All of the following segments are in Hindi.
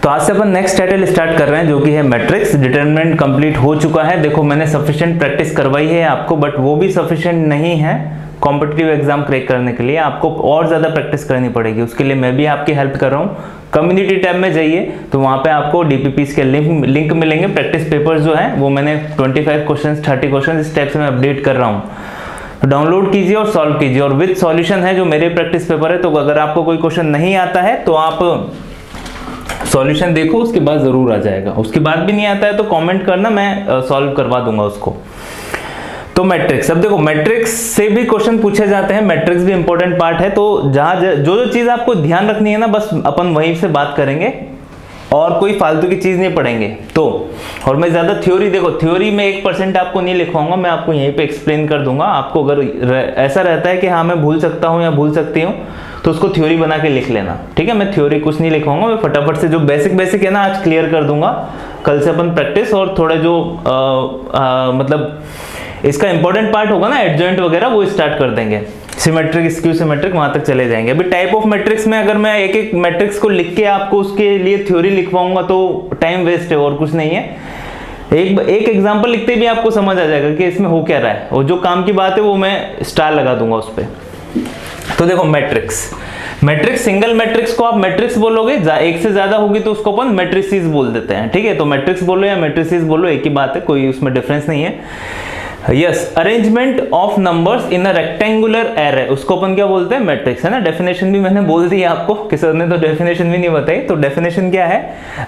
तो आज से अपन नेक्स्ट टाइटल स्टार्ट कर रहे हैं जो कि है मैट्रिक्स। डिटरमिनेंट कंप्लीट हो चुका है। देखो मैंने सफिशिएंट प्रैक्टिस करवाई है आपको, बट वो भी सफिशिएंट नहीं है कॉम्पिटिटिव एग्जाम क्रैक करने के लिए। आपको और ज़्यादा प्रैक्टिस करनी पड़ेगी। उसके लिए मैं भी आपकी हेल्प कर रहा हूँ। कम्युनिटी टैब में जाइए तो वहाँ पे आपको डीपीपीस के लिंक मिलेंगे। प्रैक्टिस पेपर्स जो हैं वो मैंने 25 क्वेश्चन 30 क्वेश्चन इस टाइप से मैं अपडेट कर रहा हूँ। तो डाउनलोड कीजिए और सॉल्व कीजिए, और विद सॉल्यूशन है जो मेरे प्रैक्टिस पेपर है। तो अगर आपको कोई क्वेश्चन नहीं आता है तो आप सॉल्यूशन देखो, उसके बाद जरूर आ जाएगा। उसके बाद भी नहीं आता है तो कमेंट करना, मैं सॉल्व करवा दूंगा उसको। तो मैट्रिक्स, अब देखो मैट्रिक्स से भी क्वेश्चन पूछे जाते हैं। मैट्रिक्स भी इंपॉर्टेंट पार्ट है। तो जहां जो चीज आपको ध्यान रखनी है ना, बस अपन वहीं से बात करेंगे और कोई फालतू की चीज नहीं पढ़ेंगे। तो और मैं ज्यादा थ्योरी, देखो थ्योरी में 1% आपको नहीं लिखवाऊंगा, मैं आपको यहीं पे एक्सप्लेन कर दूंगा। आपको अगर ऐसा रहता है कि हाँ मैं भूल सकता हूँ या भूल सकती हूँ तो उसको थ्योरी बना के लिख लेना, ठीक है। मैं थ्योरी कुछ नहीं लिखवाऊंगा, मैं फटाफट से जो बेसिक है ना आज क्लियर कर दूंगा। कल से अपन प्रैक्टिस और थोड़ा जो मतलब इसका इंपॉर्टेंट पार्ट होगा ना, एडजॉइंट वगैरह, वो स्टार्ट कर देंगे। सिमेट्रिक, स्क्यू सिमेट्रिक, वहां तक चले जाएंगे। अभी टाइप ऑफ मैट्रिक्स में अगर मैं एक एक मैट्रिक्स को लिख के आपको उसके लिए थ्योरी लिखवाऊंगा तो टाइम वेस्ट है और कुछ नहीं है। एक एग्जांपल लिखते भी आपको समझ आ जाएगा कि इसमें हो क्या रहा है, और जो काम की बात है वो मैं स्टार लगा दूंगा उस पर। तो देखो मैट्रिक्स सिंगल मैट्रिक्स को आप मैट्रिक्स बोलोगे, एक से ज्यादा होगी तो उसको अपन मैट्रिसेस बोल देते हैं, ठीक है। तो मैट्रिक्स बोलो या मैट्रिसेस बोलो एक ही बात है, कोई उसमें डिफरेंस नहीं है। Yes, arrangement of numbers in a rectangular array, उसको अपन क्या बोलते हैं, मैट्रिक्स, है ना। डेफिनेशन भी मैंने बोल दी आपको, किसी ने तो डेफिनेशन भी नहीं बताई। तो डेफिनेशन क्या है,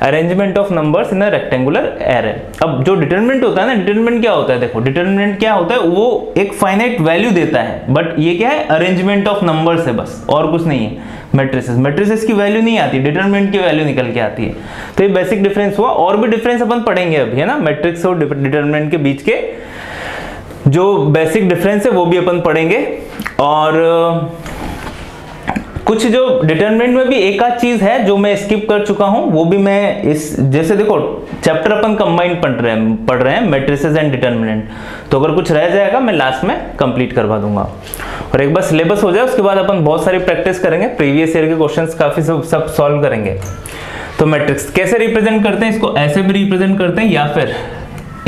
arrangement of numbers in a rectangular array. अब जो डिटरमिनेंट होता है ना, डिटरमिनेंट क्या होता है, देखो डिटरमिनेंट क्या होता है, वो एक फाइनाइट वैल्यू देता है, बट ये क्या है, अरेंजमेंट ऑफ नंबर्स है बस, और कुछ नहीं है। मैट्रिसेस की वैल्यू नहीं आती, डिटरमिनेंट की वैल्यू निकल के आती है। तो ये बेसिक डिफरेंस हुआ। और भी डिफरेंस अपन पढ़ेंगे अभी, है ना। मैट्रिक्स और डिटरमिनेंट के बीच के जो बेसिक डिफरेंस है वो भी अपन पढ़ेंगे। और कुछ जो डिटरमिनेंट में भी एक आध चीज है जो मैं स्किप कर चुका हूं, वो भी मैं इस, जैसे देखो चैप्टर अपन कंबाइन पढ़ रहे हैं मैट्रिसेस एंड डिटरमिनेंट, तो अगर कुछ रह जाएगा मैं लास्ट में कंप्लीट करवा दूंगा। और एक बार सिलेबस हो जाए उसके बाद अपन बहुत सारी प्रैक्टिस करेंगे, प्रीवियस ईयर के क्वेश्चंस काफी सब सॉल्व करेंगे। तो मैट्रिक्स कैसे रिप्रेजेंट करते हैं, इसको ऐसे भी रिप्रेजेंट करते हैं या फिर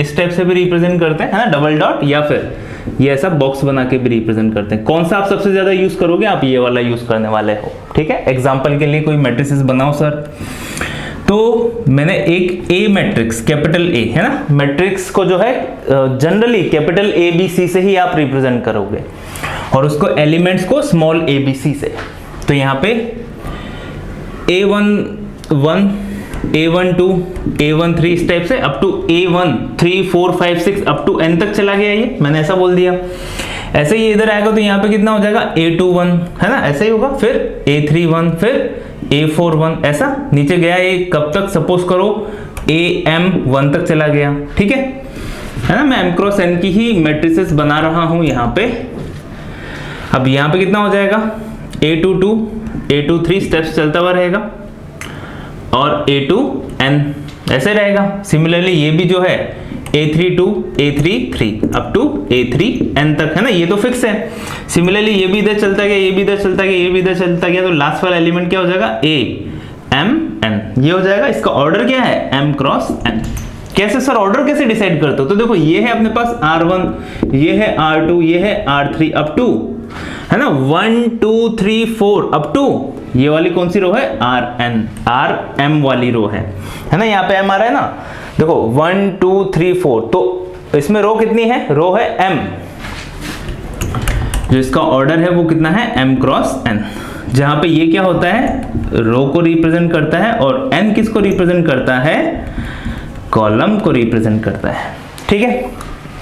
इस टाइप से भी रिप्रेजेंट करते हैं, है ना, डबल डॉट, या फिर ये ऐसा बॉक्स बना के भी रिप्रेजेंट करते हैं। कौन सा आप सबसे ज्यादा यूज करोगे, आप ये वाला यूज करने वाले हो, ठीक है। एग्जांपल के लिए कोई मैट्रिसेस बनाओ सर, तो मैंने एक ए मैट्रिक्स, कैपिटल ए, है ना। मैट्रिक्स को जो है generally capital A B C से ही आप रिप्रेजेंट करोगे, और उसको एलिमेंट्स को स्मॉल ए बी सी से। तो यहाँ पे A1 A12 A13 इस टाइप से up to A1 3 4 5 6 up to n तक चला गया, ये मैंने ऐसा बोल दिया। ऐसे ही इधर आएगा तो यहाँ पे कितना हो जाएगा, A21, है ना, ऐसे ही होगा। फिर A31, फिर A41, ऐसा नीचे गया। ये कब तक, सपोज करो AM1 तक चला गया, ठीक है ना। मैं m क्रॉस n की ही मैट्रिसेस बना रहा हूं यहाँ पे। अब यहाँ पे कितना हो जाएगा, A22 A23 स्टेप्स चलता हुआ रहेगा, और A2n ऐसे रहेगा। सिमिलरली ये भी जो है A32 A33 up to A3n तक, है ना, ये तो फिक्स है। सिमिलरली ये भी इधर चलता गया, ये भी इधर चलता गया, ये भी इधर चलता गया, तो लास्ट वाला एलिमेंट क्या हो जाएगा, AMN, ये हो जाएगा। इसका ऑर्डर क्या है, M क्रॉस n। कैसे सर, ऑर्डर कैसे डिसाइड करते हो, तो देखो ये है अपने पास R1, ये है R2, ये है R3 अप टू, है ना, 1 2 3 4 अप टू ये वाली कौन सी रो है, RM वाली रो है ना। यहाँ पे M आ रहा है ना, देखो 1 2 3 4, तो इसमें रो कितनी है, रो है M, जो इसका ऑर्डर है वो कितना है, M क्रॉस n। जहां पे ये क्या होता है, रो को रिप्रेजेंट करता है, और n किसको रिप्रेजेंट करता है, कॉलम को रिप्रेजेंट करता है, ठीक है।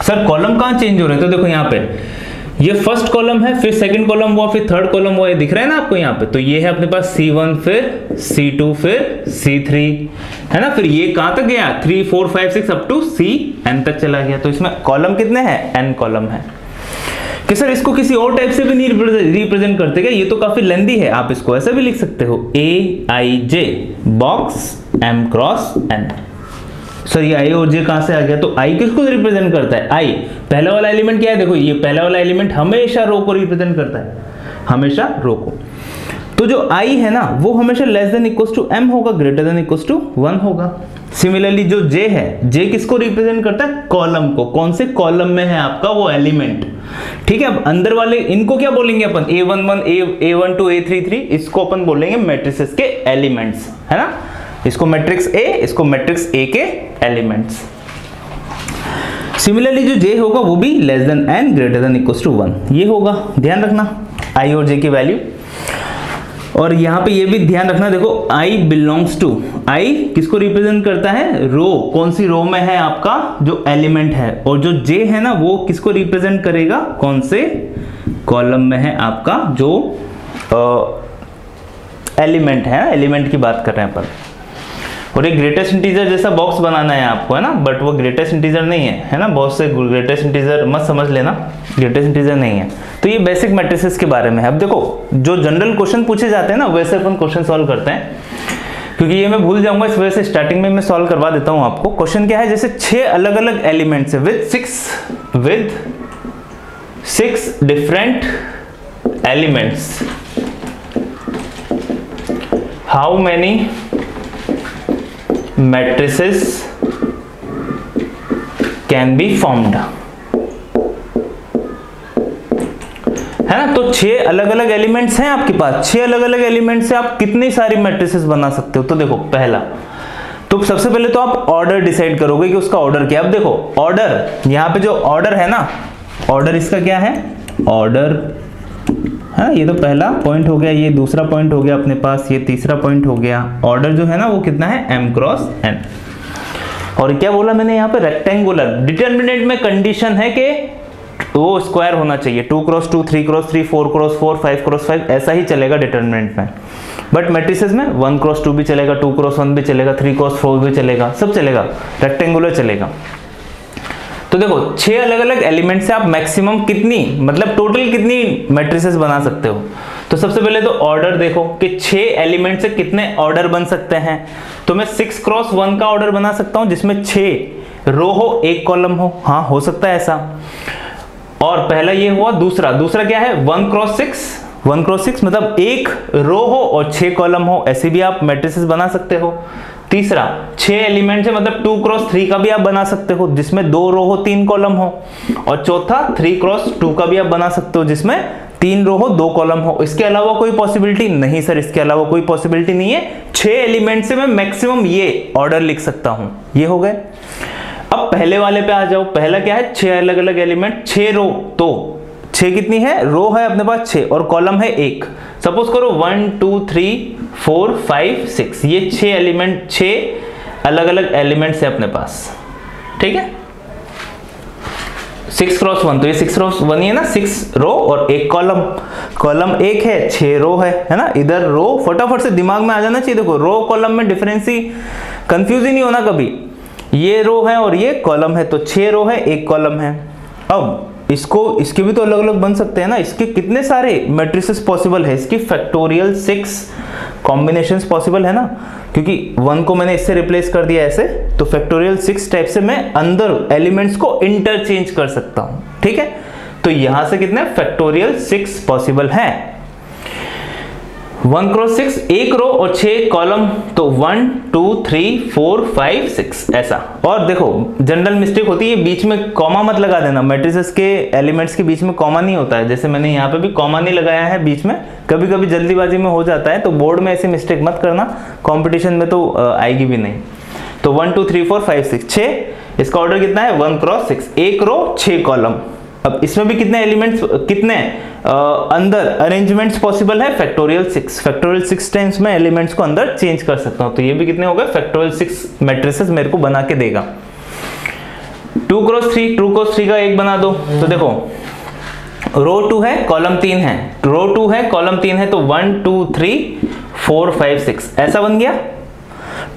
सर कॉलम कहां चेंज हो रहे हैं, तो देखो यहाँ पे ये फर्स्ट कॉलम है, फिर सेकंड कॉलम हुआ, फिर थर्ड कॉलम हुआ, ये दिख रहा है ना आपको यहाँ पे। तो ये है अपने पास C1, फिर C2, फिर C3, है ना। फिर ये कहां तक गया, 3 4 5 6 अप टू CN तक चला गया। तो इसमें कॉलम कितने हैं, N कॉलम है। कि सर इसको किसी और टाइप से भी नहीं रिप्रेजेंट करते क्या, ये तो काफी लेंदी है, आप इसको ऐसा भी लिख सकते हो, AIJ box M cross N। Sir ये आई और जे कहां से आ गया, तो आई किसको रिप्रेजेंट करता है, आई पहला वाला एलिमेंट क्या है, देखो ये पहला वाला एलिमेंट हमेशा रो को रिप्रेजेंट करता है, हमेशा रो को। तो जो I है ना वो हमेशा less than equal to M होगा, ग्रेटर देन इक्वल टू 1 होगा। सिमिलरली जो J है, J किसको रिप्रेजेंट करता है? कॉलम को। कौन से कॉलम में है आपका वो एलिमेंट, ठीक है। अब अंदर वाले इनको क्या बोलेंगे अपन? A11, A12, A33, इसको अपन बोलेंगे मैट्रिसेस के एलिमेंट्स, है ना। इसको मैट्रिक्स A, इसको मैट्रिक्स A के एलिमेंट्स। सिमिलरली जो J होगा वो भी less than n greater than equal to 1 ये होगा। ध्यान रखना I और J की वैल्यू। और यहाँ पे ये भी ध्यान रखना, देखो I बिलोंग्स टू, I किसको रिप्रेजेंट करता है? रो। कौन सी रो में है आपका जो एलिमेंट है? और जो J है ना वो किसको रिप्रेजेंट करेगा? कौन से कॉलम में है आपका जो एलिमेंट है? एलिमेंट की बात कर रहे हैं अपन। और एक ग्रेटेस्ट इंटीजर जैसा बॉक्स बनाना है आपको, है ना, बट वो ग्रेटेस्ट इंटीजर नहीं है ना। बहुत से ग्रेटेस्ट इंटीजर मत समझ लेना, ग्रेटेस्ट इंटीजर नहीं है। तो ये बेसिक मैट्रिसेस के बारे में है। अब देखो जो जनरल क्वेश्चन पूछे जाते हैं ना वैसे अपन क्वेश्चन सॉल्व करते हैं, क्योंकि ये मैं भूल जाऊंगा, इस वजह से स्टार्टिंग में मैं सॉल्व करवा देता हूं आपको। क्वेश्चन क्या है? जैसे 6 अलग अलग एलिमेंट्स है with 6 different elements, how many matrices can be formed, है ना। तो 6 अलग अलग एलिमेंट्स हैं आपके पास, 6 अलग अलग एलिमेंट से आप कितनी सारी मैट्रिसेस बना सकते हो? तो देखो पहला, तो सबसे पहले तो आप ऑर्डर डिसाइड करोगे कि उसका ऑर्डर क्या है। अब देखो ऑर्डर, यहाँ पे जो ऑर्डर है ना, ऑर्डर इसका क्या है? ऑर्डर, हाँ, ये तो पहला पॉइंट हो गया, ये दूसरा पॉइंट हो गया अपने पास, ये तीसरा पॉइंट हो गया। ऑर्डर जो है ना वो कितना है? m cross n। और क्या बोला मैंने यहाँ पे? रेक्टेंगुलर। डिटर्मिनेंट में कंडीशन है कि वो स्क्वायर होना चाहिए, 2 क्रॉस 2, 3 क्रॉस 3, 4 क्रॉस 4, 5 क्रॉस 5, ऐसा ही चलेगा डिटर्मिनेंट में। बट मैट्रिसेस में 1 क्रॉस 2 भी चलेगा, 2 क्रॉस 1 भी चलेगा, 3 क्रॉस 4 भी चलेगा, सब चलेगा, रेक्टेंगुलर चलेगा। तो देखो 6 अलग अलग एलिमेंट से आप मैक्सिमम कितनी, मतलब टोटल कितनी मैट्रिसेस बना सकते हो? तो सबसे पहले तो ऑर्डर देखो कि 6 एलिमेंट से कितने ऑर्डर बन सकते हैं। तो मैं 6 क्रॉस 1 का ऑर्डर बना सकता हूं जिसमें 6 रो हो, 1 कॉलम हो, हाँ हो सकता है ऐसा। और पहला ये हुआ। दूसरा क्या है? 1 क्रॉस 6 मतलब 1 रो हो और 6 कॉलम हो, ऐसे भी आप मैट्रिसेस बना सकते हो। तीसरा 6 एलिमेंट है, मतलब 2 क्रॉस 3 का भी आप बना सकते हो जिसमें 2 रो हो, 3 कॉलम हो। और चौथा 3 क्रॉस 2 का भी आप बना सकते हो जिसमें 3 रो हो, 2 कॉलम हो। इसके अलावा कोई पॉसिबिलिटी नहीं सर, इसके अलावा कोई पॉसिबिलिटी नहीं है। 6 एलिमेंट से मैं मैक्सिमम ये ऑर्डर लिख सकता हूं। ये हो गए। अब पहले वाले पे आ जाओ। पहला क्या है? 6 अलग अलग एलिमेंट, 6 रो। तो 6 कितनी है? रो है अपने पास 6 और कॉलम है 1। सपोज करो 1 2 3 4 5 6, ये 6 एलिमेंट, 6 अलग अलग एलिमेंट्स है अपने पास, ठीक है। 6 क्रॉस 1, तो ये 6 क्रॉस 1 ही है ना, 6 रो और 1 कॉलम। कॉलम 1 है, 6 रो है ना। इधर रो फटाफट से दिमाग में आ जाना चाहिए। देखो रो कॉलम में डिफरेंस ही, कंफ्यूज ही नहीं होना कभी। ये रो है और ये कॉलम है, तो 6 रो है, 1 कॉलम है। अब इसके भी तो अलग अलग बन सकते हैं ना। इसके कितने सारे मैट्रिसेस पॉसिबल है? इसकी फैक्टोरियल 6 कॉम्बिनेशंस पॉसिबल है ना, क्योंकि 1 को मैंने इससे रिप्लेस कर दिया ऐसे, तो फैक्टोरियल 6 टाइप से मैं अंदर एलिमेंट्स को इंटरचेंज कर सकता हूं, ठीक है। तो यहां से कितने फैक्टोरियल 6 पॉसिबल है? 1 क्रॉस 6, 1 रो और 6 कॉलम, तो 1 2 3 4 5 6 ऐसा। और देखो जनरल मिस्टेक होती है, बीच में कॉमा मत लगा देना। मैट्रिसेस के एलिमेंट्स के बीच में कॉमा नहीं होता है, जैसे मैंने यहाँ पे भी कॉमा नहीं लगाया है बीच में, कभी कभी जल्दीबाजी में हो जाता है। तो बोर्ड में ऐसी मिस्टेक मत करना, कंपटीशन में तो आएगी भी नहीं। तो 1 2 3 4 5 6, 6 इसका ऑर्डर कितना है? 1 क्रॉस 6, 1 रो 6 कॉलम। अब इसमें भी कितने एलिमेंट्स, कितने अंदर अरेंजमेंट्स पॉसिबल है? फैक्टोरियल 6। फैक्टोरियल 6 टाइम्स में एलिमेंट्स को अंदर चेंज कर सकता हूं। तो ये भी कितने हो गए? फैक्टोरियल 6 मैट्रिसेस मेरे को बना के देगा। 2 क्रॉस 3 का एक बना दो। तो देखो रो 2 है, कॉलम 3 है, रो 2 है, कॉलम 3 है, तो 1 2 3 4 5 6 ऐसा बन गया।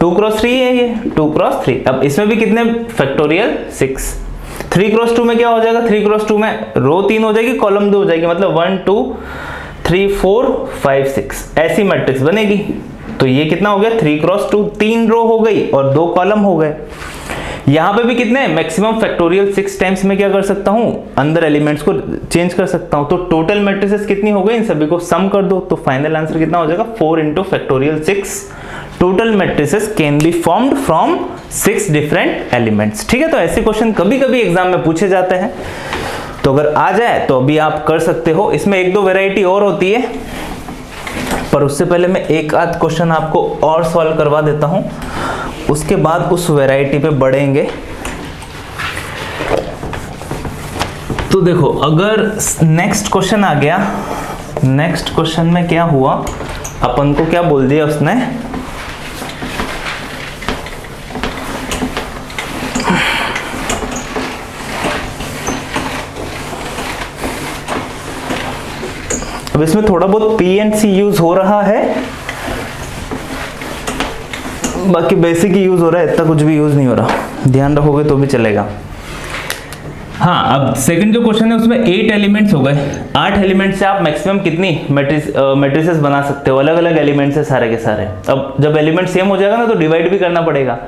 2 क्रॉस 3 है ये, 2 क्रॉस 3। अब इसमें भी कितने? फैक्टोरियल 6। 3 क्रॉस 2 में क्या हो जाएगा? 3 क्रॉस 2 में रो 3 हो जाएगी, कॉलम 2 हो जाएगी, मतलब 1 2 3 4 5 6 ऐसी मैट्रिक्स बनेगी। तो ये कितना हो गया? 3 क्रॉस 2, 3 रो हो गई और 2 कॉलम हो गए। यहाँ पे भी कितने, मैक्सिमम फैक्टोरियल 6 टाइम्स में क्या कर सकता हूँ, अंदर एलिमेंट्स को चेंज कर सकता हूँ। तो टोटल मैट्रिसेस कितनी हो गई, इन सभी को सम कर दो तो फाइनल आंसर कितना हो जाएगा, 4 into factorial 6 total matrices can be formed from 6 different elements. ठीक है, तो ऐसे क्वेश्चन कभी कभी एग्जाम में पूछे जाते हैं, तो अगर आ जाए तो अभी आप कर सकते हो। इसमें एक दो वेराइटी और होती है, पर उससे पहले मैं एक आध क्वेश्चन आपको और सॉल्व करवा देता हूं, उसके बाद उस वैरायटी पे बढ़ेंगे। तो देखो, अगर नेक्स्ट क्वेश्चन आ गया, नेक्स्ट क्वेश्चन में क्या हुआ, अपन को क्या बोल दिया उसने, अब इसमें थोड़ा बहुत PNC यूज हो रहा है, बाकी बेसिक ही यूज हो रहा है, इतना कुछ भी यूज नहीं हो रहा, ध्यान रखोगे तो भी चलेगा। हाँ, अब सेकंड जो क्वेश्चन है उसमें 8 एलिमेंट्स हो गए। 8 एलिमेंट से आप मैक्सिमम कितनी मैट्रिसेस बना सकते हो, अलग अलग एलिमेंट्स है सारे के सारे। अब जब एलिमेंट सेम हो जाएगा ना तो डिवाइड भी करना पड़ेगा।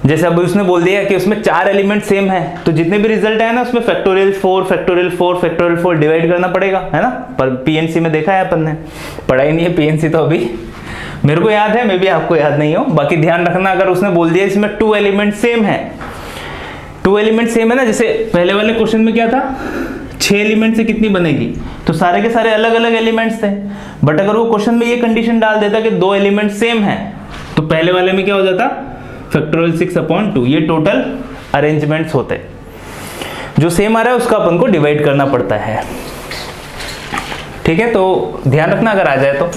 जैसे अब उसने बोल दिया कि उसमें 4 एलिमेंट सेम है, तो जितने भी रिजल्ट आए ना उसमें फैक्टोरियल 4 फैक्टोरियल 4 फैक्टोरियल 4 डिवाइड करना पड़ेगा, है ना। पर PNC में देखा है अपन ने, पढ़ाई नहीं है PNC तो अभी मेरे को याद है, मे भी आपको याद नहीं हो। बाकी ध्यान रखना, अगर उसने बोल दिया इसमें 2 एलिमेंट सेम है, 2 एलिमेंट सेम है ना, जैसे पहले वाले क्वेश्चन में क्या था, 6 एलिमेंट से कितनी बनेगी, तो सारे के सारे अलग अलग एलिमेंट्स थे। बट अगर वो क्वेश्चन में ये कंडीशन डाल देता कि 2 एलिमेंट सेम है, तो पहले वाले में क्या हो जाता, फैक्टोरियल 6/2। ये टोटल अरेंजमेंट्स होते, जो सेम आ रहा है उसका अपन को डिवाइड करना पड़ता है। ठीक है, तो ध्यान रखना अगर आ जाए तो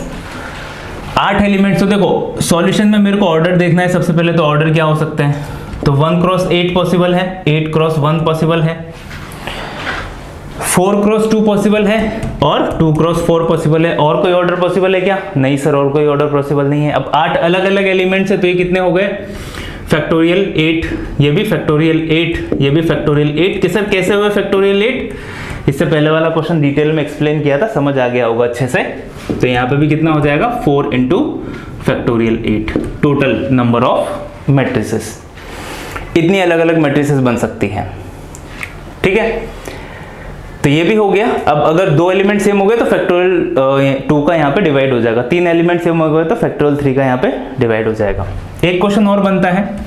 8 एलिमेंट्स। तो देखो सॉल्यूशन में मेरे को ऑर्डर देखना है, सबसे पहले तो ऑर्डर क्या हो सकते हैं, तो 1 क्रॉस 8 पॉसिबल है, 8 क्रॉस 1 पॉसिबल है, 4 क्रॉस 2 पॉसिबल है और 2 क्रॉस 4 पॉसिबल है। और कोई ऑर्डर पॉसिबल है क्या, नहीं सर, और कोई ऑर्डर पॉसिबल नहीं है। अब 8 अलग अलग एलिमेंट्स है, तो ये कितने हो गए, फैक्टोरियल 8, ये भी फैक्टोरियल 8, ये भी फैक्टोरियल 8 के सर कैसे हुए फैक्टोरियल 8, इससे पहले वाला क्वेश्चन डिटेल में एक्सप्लेन किया था, समझ आ गया होगा अच्छे से। तो यहाँ पे भी कितना हो जाएगा, 4 into factorial 8 total number of matrices. इतनी अलग अलग मैट्रिसेस बन सकती हैं। ठीक है, तो ये भी हो गया। अब अगर 2 एलिमेंट सेम हो गए तो फैक्टोरियल 2 का यहाँ पे डिवाइड हो जाएगा, 3 एलिमेंट सेम हो गए तो फैक्टोरियल 3 का यहाँ पे डिवाइड हो जाएगा। एक क्वेश्चन और बनता है,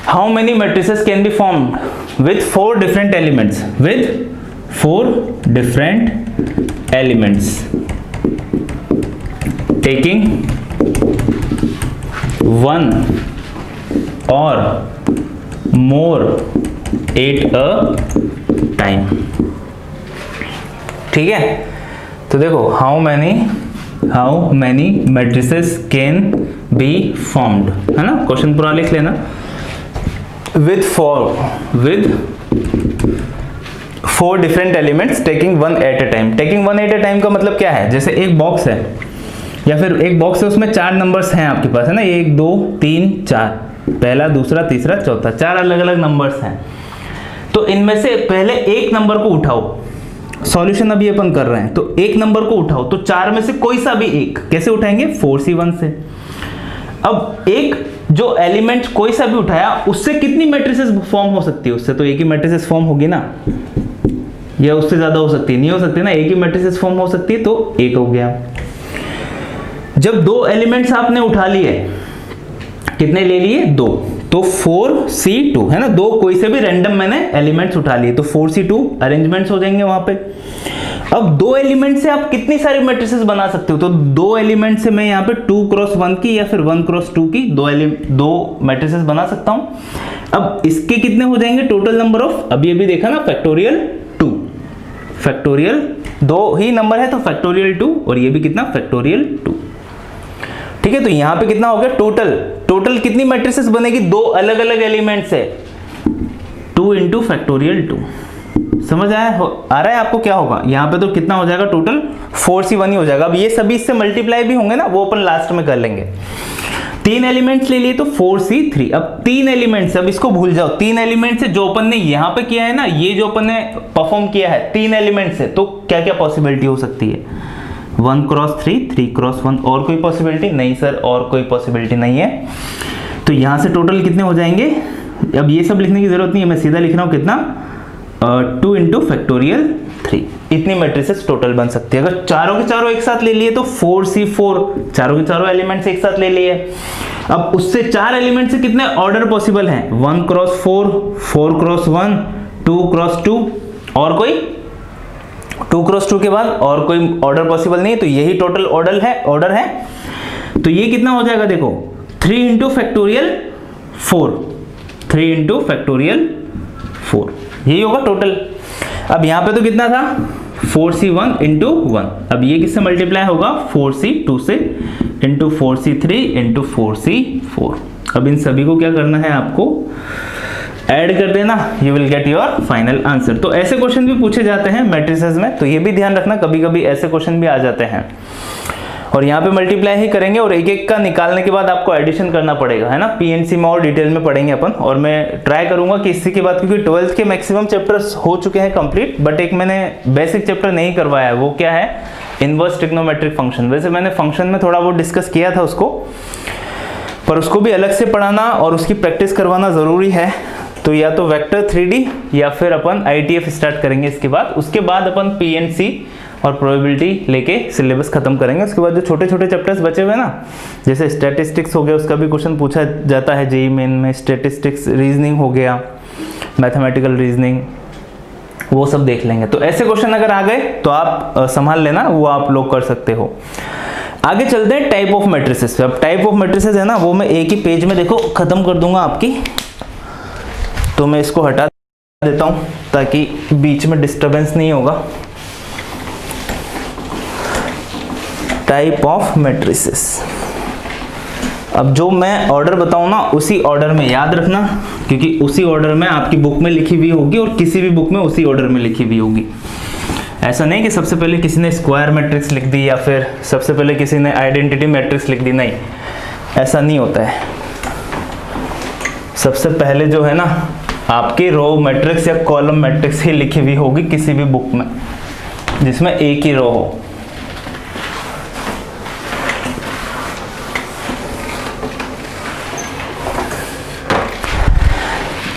how many matrices can be formed with 4 different elements, with 4 different elements taking 1 और more at a time। ठीक है, तो देखो how many matrices can be formed, है ना, क्वेश्चन पूरा लिख लेना, with 4 different elements taking 1 at a time. Taking 1 at a time का मतलब क्या है, जैसे एक बॉक्स है या फिर एक बॉक्स है, उसमें 4 नंबर्स हैं आपके पास, है ना, 1 2 3 4, पहला दूसरा तीसरा चौथा, 4 अलग अलग नंबर्स हैं। तो इनमें से पहले एक नंबर को उठाओ, सॉल्यूशन अभी अपन कर रहे हैं, तो एक नंबर को उठाओ, तो 4 में से कोई सा भी एक, कैसे उठाएंगे, 4C1 से। अब एक जो एलिमेंट कोई सा भी उठाया, उससे कितनी मैट्रिसेस फॉर्म हो सकती है, उससे तो एक ही मैट्रिसेस फॉर्म होगी ना, या उससे ज्यादा हो सकती है, नहीं हो सकती ना, एक ही मैट्रिसेस फॉर्म हो सकती है, तो एक हो गया। जब 2 एलिमेंट्स आपने उठा लिए, कितने ले लिए, 2, तो 4C2, है ना, 2 कोई से भी रैंडम मैंने एलिमेंट्स उठा लिए, तो 4C2 अरेंजमेंट्स हो जाएंगे वहां पे। अब 2 एलिमेंट से आप कितनी सारी मैट्रिसेस बना सकते हो, तो 2 एलिमेंट से मैं यहाँ पे 2 क्रॉस 1 की या फिर 1 क्रॉस 2 की 2 मैट्रिसेस बना सकता हूं। अब इसके कितने हो जाएंगे टोटल नंबर ऑफ, अभी देखा ना, फैक्टोरियल 2, फैक्टोरियल 2 ही नंबर है तो फैक्टोरियल 2, और ये भी कितना, फैक्टोरियल 2। ठीक है, तो यहां पे कितना हो गया टोटल कितनी मैट्रिसेस बनेगी, 2 अलग अलग एलिमेंट से, 2 इंटू फैक्टोरियल 2। समझ आ रहा है आपको क्या होगा, यहां पे तो कितना हो जाएगा, टोटल 4C1 ही हो जाएगा। अब ये सभी इससे मल्टीप्लाई भी होंगे ना, वो अपन लास्ट में कर लेंगे। 3 एलिमेंट्स ले लिए तो 4C3। अब 3 एलिमेंट्स, अब इसको भूल जाओ, 3 एलिमेंट से जो अपन ने यहां पे किया है ना, ये जो अपन ने परफॉर्म किया है 3 एलिमेंट से, तो क्या क्या पॉसिबिलिटी हो सकती है, 1 क्रॉस 3, 3 क्रॉस 1, और कोई पॉसिबिलिटी नहीं सर, और कोई पॉसिबिलिटी नहीं है। तो यहां से टोटल कितने हो जाएंगे, अब ये सब लिखने की जरूरत नहीं है, मैं सीधा लिख रहा हूँ कितना 2 इंटू फैक्टोरियल 3, इतनी मैट्रिसेस टोटल बन सकती है। अगर चारों के चारों एक साथ ले लिए तो 4C4, चारों के चारों एलिमेंट्स एक साथ ले लिए। अब उससे 4 एलिमेंट से कितने ऑर्डर पॉसिबल हैं? 1 क्रॉस 4, 4 क्रॉस 1, 2 क्रॉस 2, और कोई 2 क्रॉस 2 के बाद और कोई ऑर्डर पॉसिबल नहीं है, तो यही टोटल ऑर्डर है। तो ये कितना हो जाएगा देखो, 3 इंटू फैक्टोरियल 4, 3 इंटू फैक्टोरियल 4, यही होगा टोटल। अब यहाँ पे तो कितना था 4C1 इंटू 1, अब ये किससे मल्टीप्लाई होगा 4C2 से, इंटू 4C3 इंटू 4C4। अब इन सभी को क्या करना है आपको, ऐड कर देना, you will get your final answer. तो ऐसे क्वेश्चन भी पूछे जाते हैं मैट्रिसेस में, तो ये भी ध्यान रखना, कभी कभी ऐसे क्वेश्चन भी आ जाते हैं। और यहाँ पे मल्टीप्लाई ही करेंगे और एक एक का निकालने के बाद आपको एडिशन करना पड़ेगा, है ना। पीएनसी में और डिटेल में पढ़ेंगे अपन, और मैं ट्राई करूंगा कि इसी के बाद, क्योंकि 12th के मैक्सिमम चैप्टर्स हो चुके हैं कंप्लीट, बट एक मैंने बेसिक चैप्टर नहीं करवाया है, वो क्या है, इनवर्स ट्रिग्नोमेट्रिक फंक्शन। वैसे मैंने फंक्शन में थोड़ा बहुत डिस्कस किया था उसको, पर उसको भी अलग से पढ़ाना और उसकी प्रैक्टिस करवाना ज़रूरी है। तो या तो वेक्टर 3D या फिर अपन ITF स्टार्ट करेंगे इसके बाद, उसके बाद अपन PNC और प्रोबेबिलिटी लेके सिलेबस खत्म करेंगे। उसके बाद जो छोटे छोटे चैप्टर्स बचे हुए ना, जैसे स्टैटिस्टिक्स हो गया, उसका भी क्वेश्चन पूछा जाता है जेईई मेन में, स्टैटिस्टिक्स, रीजनिंग हो गया, मैथमेटिकल रीजनिंग, वो सब देख लेंगे। तो ऐसे क्वेश्चन अगर आ गए तो आप संभाल लेना, वो आप लोग कर सकते हो। आगे चलते हैं टाइप ऑफ मैट्रिसेस पे। अब टाइप ऑफ मैट्रिसेस है ना, वो मैं एक ही पेज में देखो खत्म कर दूंगा आपकी, तो मैं इसको हटा देता हूं ताकि बीच में डिस्टरबेंस नहीं होगा। टाइप ऑफ मैट्रिसेस, अब जो मैं ऑर्डर बताऊं ना उसी ऑर्डर में याद रखना, क्योंकि उसी ऑर्डर में आपकी बुक में लिखी हुई होगी और किसी भी बुक में उसी ऑर्डर में लिखी हुई होगी। ऐसा नहीं कि सबसे पहले किसी ने स्क्वायर मैट्रिक्स लिख दी या फिर सबसे पहले किसी ने आइडेंटिटी मैट्रिक्स लिख दी, नहीं, ऐसा नहीं होता है। सबसे पहले जो है ना आपकी रो मैट्रिक्स या कॉलम मैट्रिक्स ही लिखी हुई होगी किसी भी बुक में जिसमें एक ही रो हो।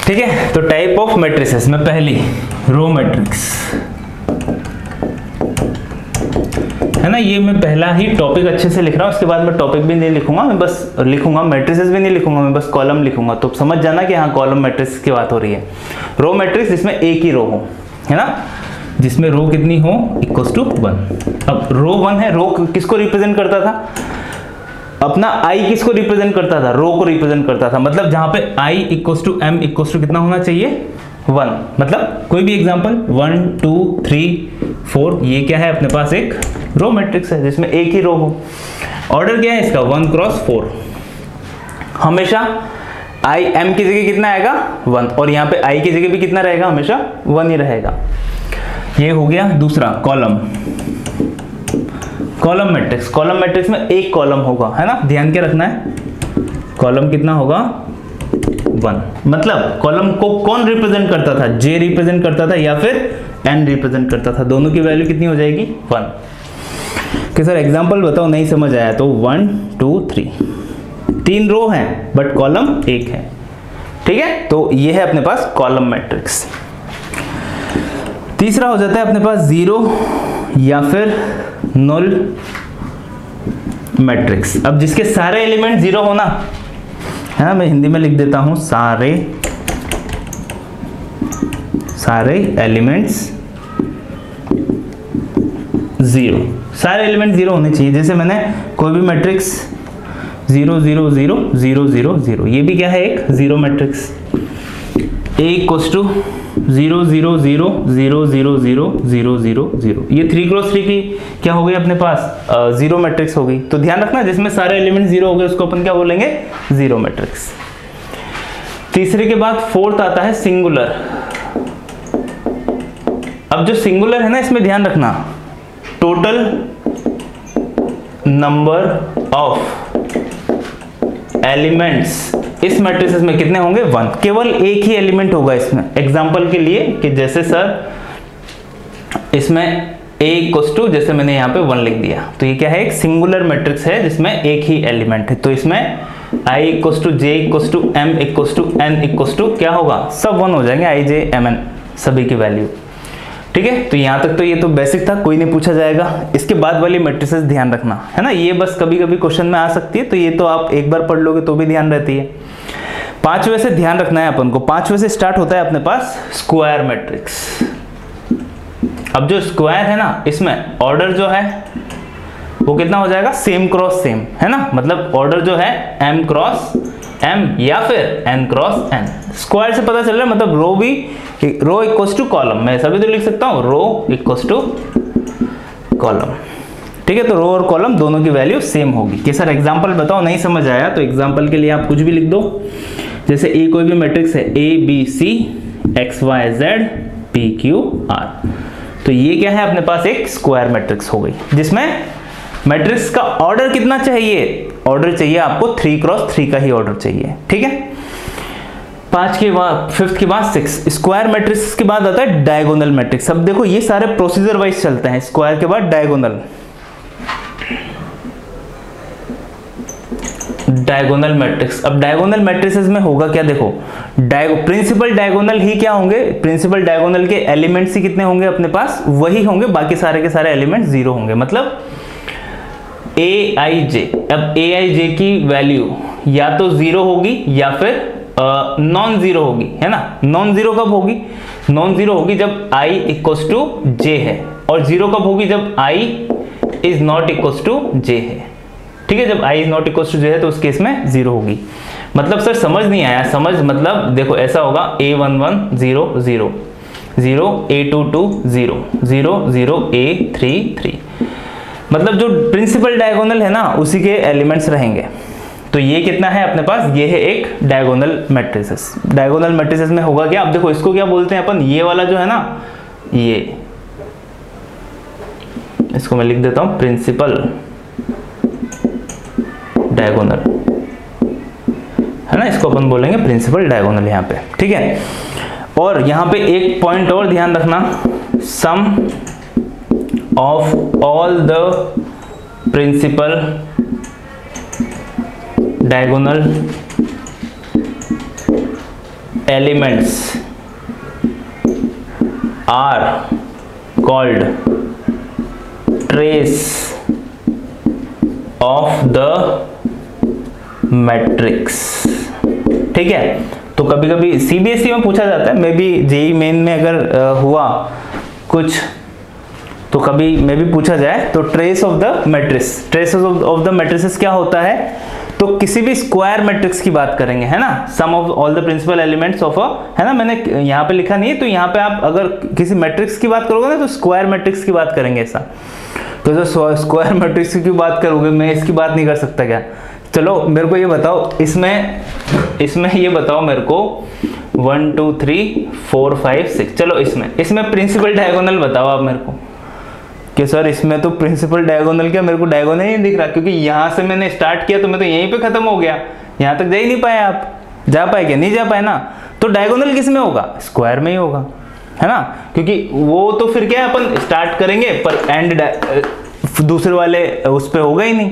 ठीक है, तो टाइप ऑफ मैट्रिसेस में पहली रो मैट्रिक्स है ना, ये मैं पहला ही टॉपिक अच्छे से लिख रहा हूं, उसके बाद मैं टॉपिक भी नहीं लिखूंगा, मैं बस लिखूंगा, मैट्रिसेस भी नहीं लिखूंगा, मैं बस कॉलम लिखूंगा। तो समझ जाना कि हाँ कॉलम मैट्रिक्स की बात हो रही है। रो मैट्रिक्स जिसमें एक ही रो हो, है ना, जिसमें रो कितनी हो इक्वल्स टू 1। अब रो 1 है, रो किसको रिप्रेजेंट करता था अपना, i किसको रिप्रेजेंट करता था, रो को रिप्रेजेंट करता था। मतलब जहां पे i equals to m equals to कितना होना चाहिए 1। मतलब कोई भी एग्जांपल 1 2 3 4, ये क्या है अपने पास एक रो मैट्रिक्स है जिसमें एक ही रो हो। ऑर्डर क्या है इसका 1 क्रॉस 4, हमेशा i m की जगह कितना आएगा 1, और यहाँ पे i की जगह भी कितना रहेगा, हमेशा 1 ही रहेगा। ये हो गया दूसरा column, column matrix. Column matrix में एक कॉलम होगा, है ना, ध्यान क्या रखना है, कॉलम कितना होगा 1। मतलब कॉलम को कौन रिप्रेजेंट करता था, j रिप्रेजेंट करता था या फिर n रिप्रेजेंट करता था, दोनों की वैल्यू कितनी हो जाएगी 1। कि सर एग्जांपल बताओ, नहीं समझ आया तो 1 2 3, 3 रो हैं बट कॉलम एक है। ठीक है, तो ये है अपने पास कॉलम मैट्रिक्स। तीसरा हो जाता है अपने पास 0 या फिर null मैट्रिक्स। अब जिसके सारे एलिमेंट 0 होना है ना, मैं हिंदी में लिख देता हूं, सारे एलिमेंट्स 0, सारे एलिमेंट 0 होने चाहिए। जैसे मैंने कोई भी मैट्रिक्स 0 0 0 0 0 0, ये भी क्या है एक 0 मैट्रिक्स। A इक्वल्स टू 0 0 0 0 0 0 0 0 0, ये 3 क्रॉस 3 की क्या हो गई अपने पास 0 मैट्रिक्स हो गई। तो ध्यान रखना जिसमें सारे एलिमेंट 0 हो गए उसको अपन क्या बोलेंगे 0 मैट्रिक्स। तीसरे के बाद फोर्थ आता है सिंगुलर। अब जो सिंगुलर है ना, इसमें ध्यान रखना टोटल नंबर ऑफ एलिमेंट्स इस मैट्रिसेस में कितने होंगे 1, केवल एक ही एलिमेंट होगा इसमें। एग्जांपल के लिए कि जैसे सर इसमें a इक्वल्स टू, जैसे मैंने यहाँ पे 1 लिख दिया, तो ये क्या है एक सिंगुलर मैट्रिक्स है जिसमें एक ही एलिमेंट है। तो इसमें i equals to J equals to M equals to N equals to क्या होगा, सब 1 हो जाएंगे, आई जे एम एन सभी की वैल्यू। ठीक है, तो यहां तक तो ये तो बेसिक था, कोई नहीं पूछा जाएगा। इसके बाद वाली मैट्रिसेस ध्यान रखना है ना, ये बस कभी कभी क्वेश्चन में आ सकती है, तो ये तो आप एक बार पढ़ लोगे तो भी ध्यान रहती है। 5वें से ध्यान रखना है अपन को, 5वें से स्टार्ट होता है अपने पास स्क्वायर मैट्रिक्स। अब जो स्क्वायर है ना, इसमें ऑर्डर जो है वो कितना हो जाएगा, सेम क्रॉस सेम है ना, मतलब ऑर्डर जो है m क्रॉस m या फिर n क्रॉस n। स्क्वायर से पता चल रहा है, मतलब रो इक्वल्स टू कॉलम, मैं ऐसा भी तो लिख सकता हूँ रो इक्वल्स टू कॉलम। ठीक है, तो रो और कॉलम दोनों की वैल्यू सेम होगी। कि सर एग्जांपल बताओ, नहीं समझ आया तो एग्जांपल के लिए आप कुछ भी लिख दो। जैसे ए कोई भी मैट्रिक्स है, A B C X Y Z P Q R, तो ये क्या है अपने पास, एक स्क्वायर मैट्रिक्स हो गई, जिसमें मैट्रिक्स का ऑर्डर कितना चाहिए, ऑर्डर चाहिए आपको 3 क्रॉस 3 का ही ऑर्डर चाहिए। ठीक है, 5 के बाद 5th के बाद 6 स्क्वायर मैट्रिक्स के बाद आता है डायगोनल मैट्रिक्स। अब देखो ये सारे प्रोसीजर वाइज चलते हैं, स्क्वायर के बाद डायगोनल मैट्रिक्स। अब डायगोनल मैट्रिसेस में होगा क्या, देखो प्रिंसिपल डायगोनल ही क्या होंगे, प्रिंसिपल डायगोनल के एलिमेंट्स ही कितने होंगे अपने पास, वही होंगे, बाकी सारे के सारे एलिमेंट्स 0 होंगे, मतलब ए आई जे। अब ए आई जे की वैल्यू या तो 0 होगी या फिर नॉन जीरो होगी, है ना। नॉन जीरो कब होगी, नॉन जीरो होगी जब i इक्वल्स टू j है, और जीरो कब होगी, जब i is not equals to j है। ठीक है, जब i is not equals to j है तो उस केस में 0 होगी। मतलब सर समझ नहीं आया, समझ मतलब देखो ऐसा होगा a11 0 0 0 a22 0 0 0 a33, मतलब जो प्रिंसिपल डायगोनल है ना उसी के एलिमेंट्स रहेंगे। तो ये कितना है अपने पास, ये है एक डायगोनल मैट्रिसेस। डायगोनल मैट्रिसेस में होगा क्या, अब देखो इसको क्या बोलते हैं अपन, ये वाला जो है ना, ये इसको मैं लिख देता हूं प्रिंसिपल डायगोनल, है ना, इसको अपन बोलेंगे प्रिंसिपल डायगोनल यहाँ पे। ठीक है, और यहाँ पे एक पॉइंट और ध्यान रखना, sum of all the principal diagonal elements are called trace of the matrix। ठीक है, तो कभी कभी सीबीएसई में पूछा जाता है, मे बी जेई मेन में अगर हुआ कुछ तो कभी मे भी पूछा जाए, तो trace of the matrix, trace of the matrices क्या होता है, तो किसी भी स्क्वायर मैट्रिक्स की बात करेंगे, है ना, sum of all the principal elements of a, है ना, मैंने यहाँ पे लिखा नहीं है, तो यहाँ पे आप अगर किसी मैट्रिक्स की बात करोगे ना तो स्क्वायर मैट्रिक्स की बात करेंगे ऐसा। तो जो स्क्वायर मैट्रिक्स की बात करोगे, मैं इसकी बात नहीं कर सकता क्या। चलो मेरे को ये बताओ, इसमें ये बताओ मेरे को 1 2 3 4 5 6, चलो इसमें प्रिंसिपल डायगोनल बताओ आप मेरे को, कि सर इसमें तो प्रिंसिपल डायगोनल क्या, मेरे को डायगोनल ही नहीं दिख रहा, क्योंकि यहाँ से मैंने स्टार्ट किया तो मैं तो यहीं पे खत्म हो गया, यहाँ तक जा ही नहीं पाए। आप जा पाए क्या, नहीं जा पाए ना, तो डायगोनल किस में होगा, स्क्वायर में ही होगा, है ना, क्योंकि वो तो फिर क्या अपन स्टार्ट करेंगे पर एंड दूसरे वाले उस पर होगा ही नहीं।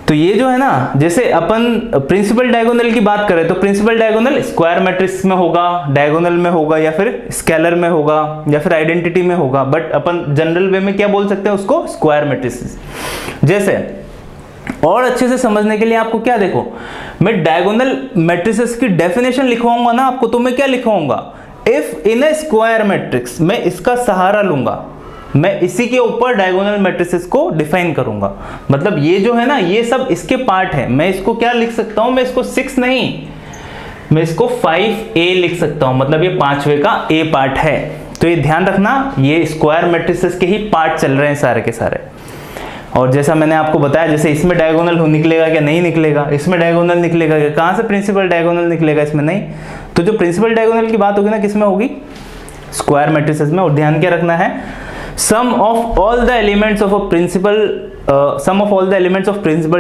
तो ये जो है ना, जैसे अपन प्रिंसिपल डायगोनल की बात करें तो प्रिंसिपल डायगोनल स्क्वायर मैट्रिक्स में होगा, डायगोनल में होगा, या फिर स्केलर में होगा, या फिर आइडेंटिटी में होगा, बट अपन जनरल वे में क्या बोल सकते हैं उसको, स्क्वायर मैट्रिक्स। जैसे और अच्छे से समझने के लिए आपको क्या, देखो मैं डायगोनल मैट्रिसेस की डेफिनेशन लिखवाऊंगा ना आपको, तो मैं क्या लिखवाऊंगा, if in a square matrix, मैं इसका सहारा लूंगा, मैं इसी के ऊपर डायगोनल मैट्रिसेस को डिफाइन करूंगा। मतलब ये जो है ना, ये सब इसके पार्ट है। मैं इसको क्या लिख सकता हूं, मैं इसको 6 नहीं, मैं इसको 5a लिख सकता हूं, मतलब ये 5वें का a पार्ट है। तो ये ध्यान रखना, ये स्क्वायर मैट्रिसेस के ही पार्ट चल रहे हैं सारे के सारे। और जैसा मैंने आपको बताया, जैसे इसमें डायगोनल निकलेगा क्या, नहीं निकलेगा, इसमें डायगोनल निकलेगा क्या, कहां से प्रिंसिपल डायगोनल निकलेगा, इसमें नहीं। तो जो प्रिंसिपल डायगोनल की बात होगी ना, किसमें होगी, स्क्वायर मैट्रिसेस में। और ध्यान क्या रखना है, sum of all the elements of a principal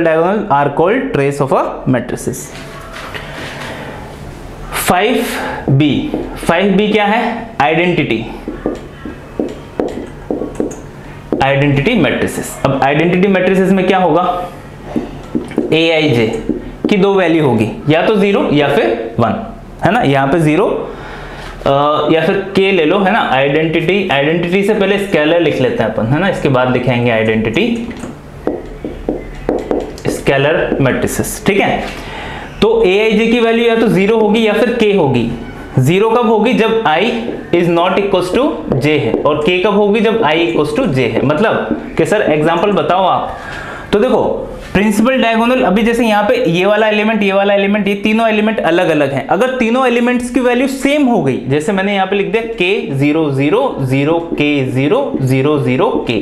diagonal are called trace of a matrices। 5b क्या है, आइडेंटिटी मैट्रिसेस। अब आइडेंटिटी मैट्रिसेस में क्या होगा, aij की दो वैल्यू होगी, या तो 0 या फिर 1, है ना। यहाँ पे 0 या फिर k ले लो, है ना। आइडेंटिटी से पहले स्केलर लिख लेते हैं अपन, है ना, इसके बाद लिखेंगे आइडेंटिटी स्केलर मैट्रिसेस, ठीक है। तो aij की वैल्यू या तो 0 होगी या फिर k होगी। 0 कब होगी, जब i is not equal to j है, और k कब होगी, जब i इक्वल टू j है। मतलब कि सर एग्जांपल बताओ आप। तो देखो प्रिंसिपल डायगोनल, अभी जैसे यहाँ पे ये वाला एलिमेंट, ये तीनों एलिमेंट अलग अलग हैं। अगर तीनों एलिमेंट्स की वैल्यू सेम हो गई, जैसे मैंने यहाँ पे लिख दिया k 0 0 0 k 0 0 0 k,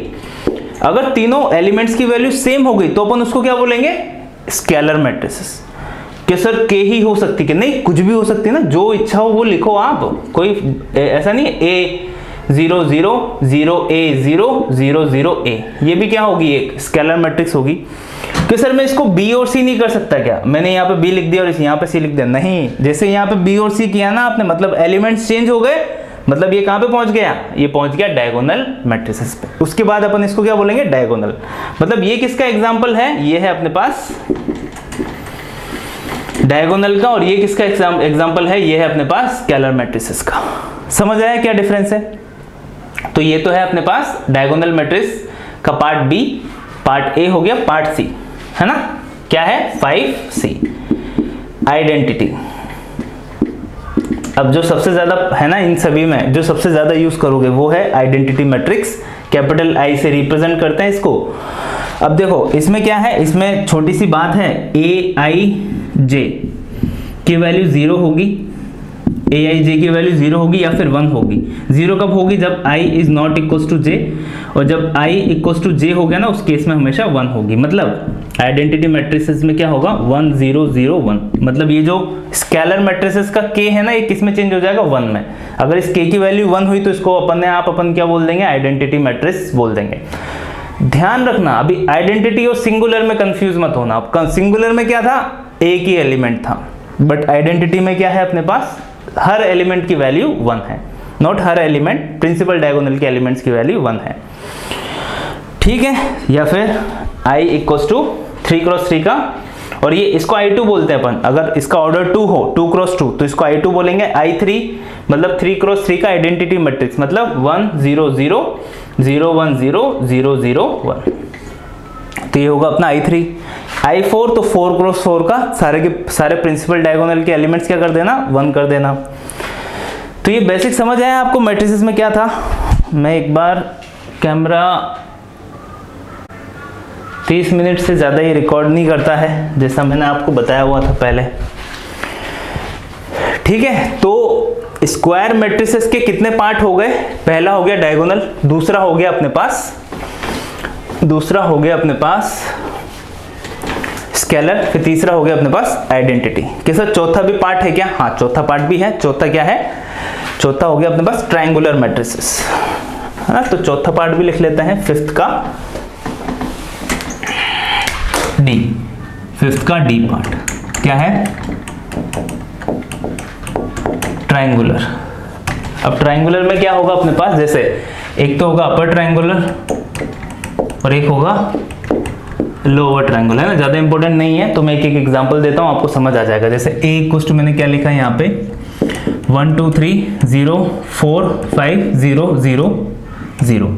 अगर तीनों एलिमेंट्स की वैल्यू सेम हो गई तो अपन उसको क्या बोलेंगे, स्केलर मैट्रिसेस। कि सर k ही हो सकती कि नहीं, कुछ भी हो सकती है ना, जो इच्छा हो वो लिखो आप, कोई ऐसा नहीं a 0 0 0 a 0 0 0 a, ये भी क्या होगी, एक स्केलर मैट्रिक्स होगी। कि सर मैं इसको b और c नहीं कर सकता क्या, मैंने यहाँ पे b लिख दिया और यहाँ पे c लिख दिया, नहीं। जैसे यहाँ पे b और c किया ना आपने, मतलब एलिमेंट्स चेंज हो गए, मतलब ये कहाँ पे पहुंच गया, ये पहुंच गया डायगोनल मैट्रिसेस पे। उसके बाद अपन इसको क्या बोलेंगे, डायगोनल। मतलब ये किसका एग्जाम्पल है, ये है अपने पास डायगोनल का, और ये किसका एग्जाम्पल है, ये है अपने पास स्केलर मैट्रिसेस का। समझ आया क्या डिफरेंस है। तो ये तो है अपने पास डायगोनल मैट्रिक्स का पार्ट बी, पार्ट ए हो गया, पार्ट सी है ना, क्या है 5C आइडेंटिटी। अब जो सबसे ज्यादा है ना, इन सभी में जो सबसे ज्यादा यूज करोगे वो है आइडेंटिटी मैट्रिक्स, कैपिटल I से रिप्रेजेंट करते हैं इसको। अब देखो इसमें क्या है, इसमें छोटी सी बात है, aij की वैल्यू 0 होगी, aij की वैल्यू 0 होगी या फिर 1 होगी। 0 कब होगी, जब i is not equal to j, और जब i इक्वल टू j हो गया ना, उस केस में हमेशा 1 होगी। मतलब आइडेंटिटी मैट्रिसेस में क्या होगा, 1 0 0 1। मतलब ये जो स्केलर मैट्रिसेस का k है ना, ये किस में चेंज हो जाएगा, 1 में। अगर इस k की वैल्यू 1 हुई तो इसको अपन क्या बोल देंगे, आइडेंटिटी मैट्रिक्स बोल देंगे। ध्यान रखना, अभी आइडेंटिटी और सिंगुलर में कंफ्यूज मत होना। सिंगुलर में क्या था, एक ही एलिमेंट था, बट आइडेंटिटी में क्या है अपने पास, हर एलिमेंट की वैल्यू 1 है। नॉट हर एलिमेंट, प्रिंसिपल डायगोनल के एलिमेंट्स की वैल्यू 1 है, ठीक है। या फिर i इक्वल टू 3 क्रॉस 3 का, और ये इसको I2 बोलते हैं अपन। अगर इसका ऑर्डर 2 हो, 2 क्रॉस 2, तो इसको I2 बोलेंगे। I3 मतलब 3 क्रॉस 3 का आइडेंटिटी मैट्रिक्स, मतलब 1 0 0 0 1 0 0 0 1, तो ये होगा अपना I3। I4 तो 4 क्रॉस 4 का, सारे के सारे प्रिंसिपल डायगोनल के एलिमेंट्स क्या कर देना, 1 कर देना। तो ये बेसिक समझ आया आपको मैट्रिसेस में क्या था। मैं एक बार कैमरा 30 मिनट से ज़्यादा ही रिकॉर्ड नहीं करता है, जैसा मैंने आपको बताया हुआ था पहले, ठीक है। तो स्क्वायर मैट्रिसेस के कितने पार्ट हो गए, पहला हो गया डायगोनल, दूसरा हो गया अपने पास स्केलर, फिर तीसरा हो गया अपने पास आइडेंटिटी। कि सर चौथा भी पार्ट है क्या, हाँ चौथा पार्ट भी है। चौथा क्या है, चौथा हो गया अपने पास ट्रायंगुलर मैट्रिसेस, है ना। तो चौथा पार्ट भी लिख लेते हैं, फिफ्थ का डी पार्ट क्या है, ट्रायंगुलर। अब ट्रायंगुलर में क्या होगा अपने पास, जैसे एक तो होगा अपर ट्रायंगुलर और एक होगा लोअर ट्रायंगुलर, है ना। ज्यादा इंपॉर्टेंट नहीं है, तो मैं एक एग्जांपल देता हूं, आपको समझ आ जाएगा। जैसे a इक्वल टू, मैंने क्या लिखा है यहाँ पे, 1 2 3 0 4 5 0 0 0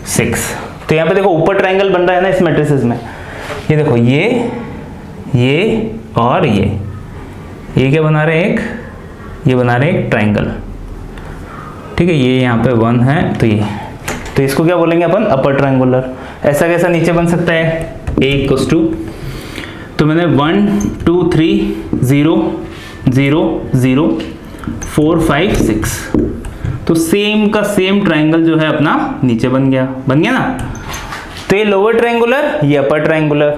6। तो यहाँ पे देखो ऊपर ट्रायंगल बन रहा है ना इस मैट्रिसेस में, ये देखो ये और ये क्या बना रहे हैं, ये बना रहे हैं एक ट्रायंगल, ठीक है। ये यहाँ पे 1 है, तो इसको क्या बोलेंगे अपन, अपर ट्रायंगुलर। ऐसा कैसा नीचे बन सकता है, a इक्वल टू, तो मैंने 1 2 3 0 0 0 4 5 6, तो सेम का सेम ट्रायंगल जो है अपना नीचे बन गया ना। तो ये लोअर ट्रायंगुलर, ये अपर ट्रायंगुलर।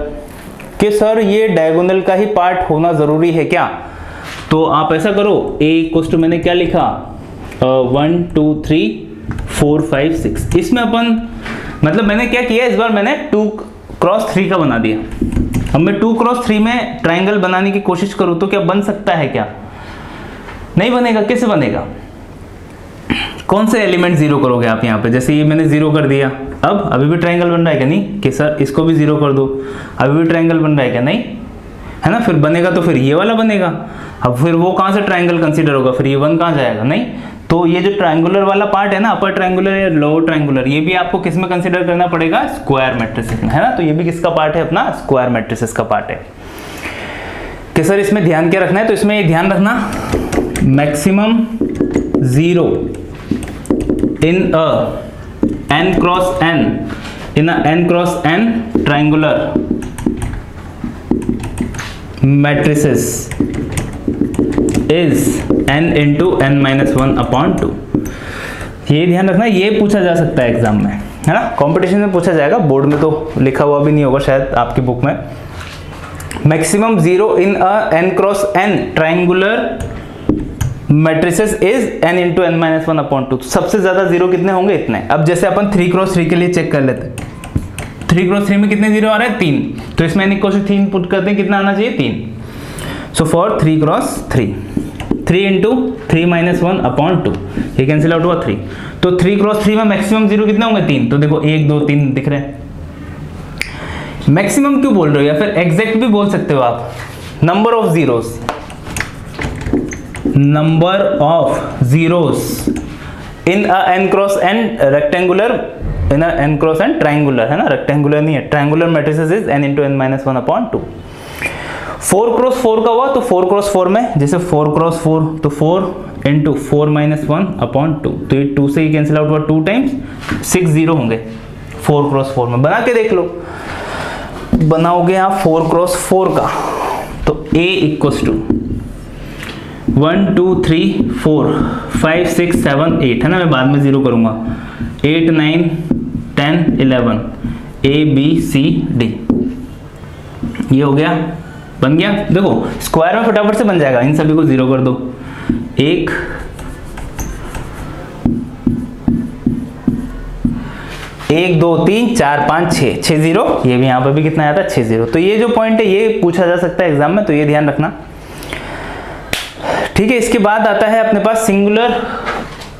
कि सर ये डायगोनल का ही पार्ट होना जरूरी है क्या, तो आप ऐसा करो, a इक्वल टू मैंने क्या लिखा, 1 2 3 4 5 6। इसमें अपन, मतलब मैंने क्या किया, इस बार मैंने 2 क्रॉस 3 का बना दिया। अब मैं 2 क्रॉस 3 में ट्रायंगल बनाने की कोशिश करूं तो क्या बन सकता है क्या, नहीं बनेगा। कैसे बनेगा, कौन से एलिमेंट जीरो करोगे आप यहाँ पे? जैसे ये मैंने जीरो कर दिया, अब अभी भी ट्रायंगल बन रहा है क्या? नहीं कि सर इसको भी जीरो कर दो, अभी भी ट्रायंगल बन रहा है क्या? नहीं, है ना। फिर बनेगा तो फिर ये वाला बनेगा। अब फिर वो कहाँ से ट्रायंगल कंसीडर होगा? फिर ये वन कहाँ जाएगा? नहीं। तो ये जो ट्रायंगुलर वाला पार्ट है ना, अपर ट्रायंगुलर या लोअर ट्रायंगुलर, ये भी आपको किस में कंसीडर करना पड़ेगा? स्क्वायर मैट्रिसेस में, है ना। तो ये भी किसका पार्ट है? अपना स्क्वायर मैट्रिसेस का पार्ट है। कि सर इसमें ध्यान क्या रखना है? तो इसमें ये ध्यान रखना, maximum zero in a n cross n, in a n cross n triangular matrices is n into n minus 1 upon 2। ये ध्यान रखना, ये पूछा जा सकता है एग्जाम में, है ना। कंपटीशन में पूछा जाएगा, बोर्ड में तो लिखा हुआ भी नहीं होगा शायद आपकी बुक में। Maximum zero in a n cross n triangular matrices is n into n minus 1 upon 2। सबसे ज्यादा जीरो कितने होंगे? इतने। अब जैसे अपन 3 क्रॉस 3 के लिए चेक कर लेते हैं, 3 क्रॉस 3 में कितने जीरो आ रहे हैं? 3। तो इसमें n इक्वल टू 3 पुट करते हैं, कितना आना चाहिए? 3। So for 3 cross 3, 3 into 3 minus 1 upon 2, ये कैंसिल आउट हुआ 3। तो 3 क्रॉस 3 में मैक्सिमम जीरो कितने होंगे? 3। तो देखो 1 2 3 दिख रहे हैं। मैक्सिमम क्यों बोल रहे हो, या फिर एग्जैक्ट भी बोल सकते हो आप। Number of zeros, number of zeros in a n cross n rectangular, in a n cross n triangular, है ना, rectangular नहीं है, triangular matrices is n into n minus 1 upon 2। 4 cross 4 का हुआ तो 4 क्रॉस 4 में, जैसे 4 क्रॉस 4 तो 4 इंटू 4 माइनस 1 अपॉन 2, तो ये 2 से ही कैंसिल आउट हुआ, 2 टाइम्स 6 जीरो होंगे 4 क्रॉस 4 में। बना के देख लो, बनाओगे आप 4 क्रॉस 4 का तो a इक्वल्स टू 1 2 3 4 5 6 7 8, है ना। मैं बाद में जीरो करूंगा। 8 9 10 11 A B C D, ये हो गया, बन गया। देखो स्क्वायर में फटाफट से बन जाएगा, इन सभी को जीरो कर दो। 1 1 2 3 4 5 6, 6 जीरो, ये भी यहाँ पर भी कितना आया था? 6 जीरो। तो ये जो पॉइंट है ये पूछा जा सकता है एग्जाम में, तो ये ध्यान रखना, ठीक है। इसके बाद आता है अपने पास सिंगुलर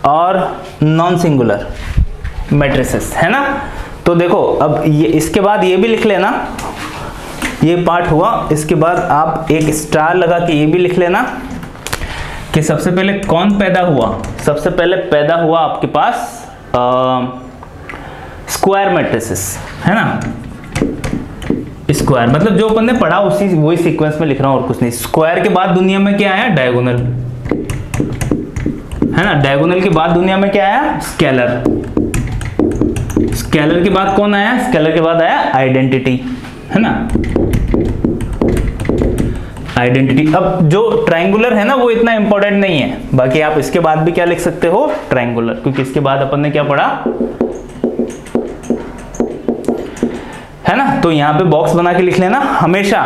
और नॉन सिंगुलर मैट्रिसेस, है ना। तो देखो अब ये, इसके बाद ये भी लिख लेना, ये पार्ट हुआ। इसके बाद आप एक स्टार लगा के ये भी लिख लेना कि सबसे पहले कौन पैदा हुआ। सबसे पहले पैदा हुआ आपके पास स्क्वायर मैट्रिसेस, है ना। स्क्वायर मतलब जो अपन ने पढ़ा उसी वही सीक्वेंस में लिख रहा हूं और कुछ नहीं। स्क्वायर के बाद दुनिया में क्या आया? डायगोनल, है ना। डायगोनल के बाद दुनिया में क्या आया? स्केलर। स्केलर के बाद कौन आया? स्केलर के बाद आया आइडेंटिटी, है ना। आइडेंटिटी। अब जो ट्रायंगुलर है ना वो इतना इंपॉर्टेंट नहीं है, बाकी आप इसके बाद भी क्या लिख सकते हो? ट्रायंगुलर, क्योंकि इसके बाद अपन ने क्या पढ़ा, है ना। तो यहाँ पे बॉक्स बना के लिख लेना, हमेशा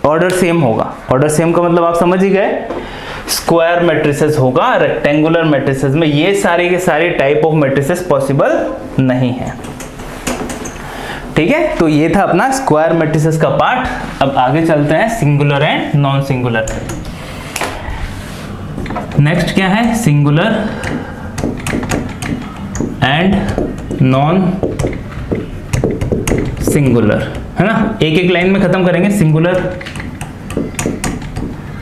ऑर्डर सेम होगा। ऑर्डर सेम का मतलब आप समझ ही गए, स्क्वायर मैट्रिसेस होगा, रेक्टेंगुलर मैट्रिसेस में ये सारे के सारे टाइप ऑफ मैट्रिसेस पॉसिबल नहीं है, ठीक है। तो ये था अपना स्क्वायर मैट्रिसेस का पार्ट। अब आगे चलते हैं singular and non singular. Next क्या है? सिंगुलर एंड नॉन सिंगुलर, है ना। एक एक लाइन में खत्म करेंगे। सिंगुलर